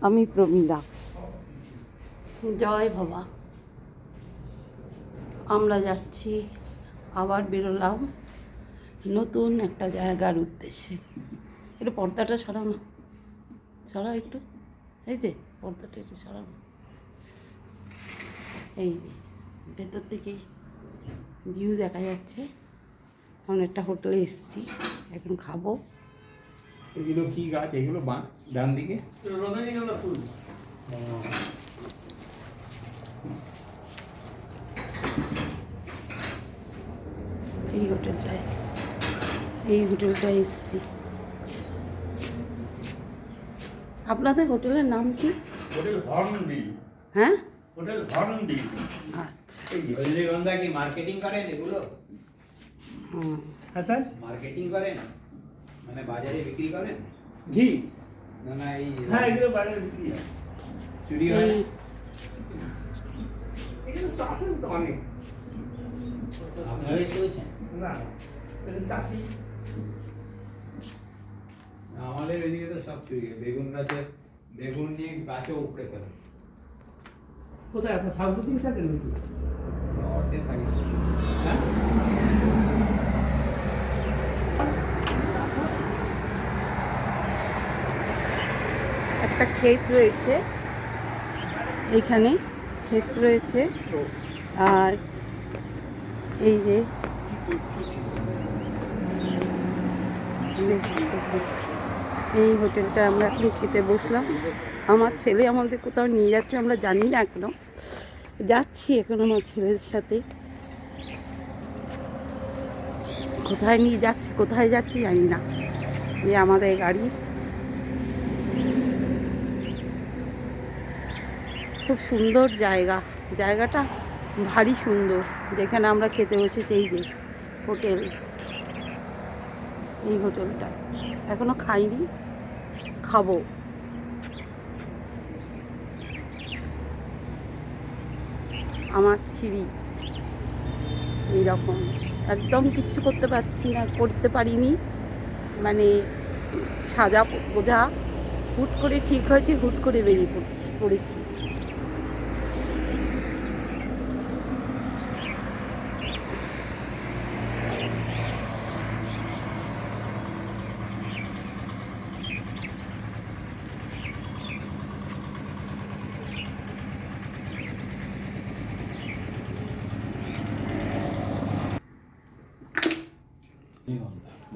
আমি প্রমীলা। জয় বাবা। আমরা যাচ্ছি, আবার বেরোলাম নতুন একটা জায়গার উদ্দেশ্যে। একটু পর্দাটা সরানো, সরাও একটু, এই যে পর্দাটা একটু সরানো। এই যে ভেতর থেকে ভিউ দেখা যাচ্ছে। এখন একটা হোটেলে এসেছি, এখন খাবো। এগুলো কি গাছ? এগুলো ডান দিকে রজনীগন্ধা ফুল। এই হোটেলটায় এসেছি। আপনাদের হোটেলের নাম কি? Hotel hornbill. হ্যাঁ, হোটেল হর্নবিল। আচ্ছা। এই রজনীগন্ধা কি মার্কেটিং করেন এগুলো? হ্যাঁ স্যার, মার্কেটিং করেন মানে বাজারে বিক্রি করেন? জি না না, এই হ্যাঁ এগুলো বাজারে বিক্রি হয়, চুরি হয়। এগুলো চাষের তো অনেক। আপনারাই করেছেন? না, এটা চাষি। আমাদের ওইদিকে তো সব চুরি হয়। বেগুন নিয়ে গাছও উপড়ে ফেলে। কোথায় আপনার সাউথ দিকে থাকেন নাকি? নর্থে থাকি। হ্যাঁ, একটা ক্ষেত রয়েছে এইখানে, ক্ষেত রয়েছে। আর এই যে এই হোটেলটা আমরা এখন খেতে বসলাম। আমার ছেলে আমাদের কোথাও নিয়ে যাচ্ছে, আমরা জানি না এখনো। যাচ্ছি এখন আমার ছেলের সাথে। কোথায় নিয়ে যাচ্ছি, কোথায় যাচ্ছি জানি না। এই আমাদের গাড়ি। খুব সুন্দর জায়গাটা ভারী সুন্দর। যেখানে আমরা খেতে বসেছি, এই যে হোটেল, এই হোটেলটা এখনো খাইনি, খাবো। আমার ছিঁড়ি এইরকম, একদম কিচ্ছু করতে পারিনি। মানে সাজা বোঝা হুট করে ঠিক হয়েছে, হুট করে বেরিয়ে পড়েছি।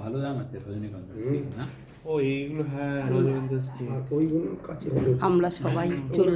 ভালো দাম আছে রজনীগন্ধা না? ও এইগুলো, হ্যাঁ রজনীগন্ধা স্টিক। আমরা সবাই চলে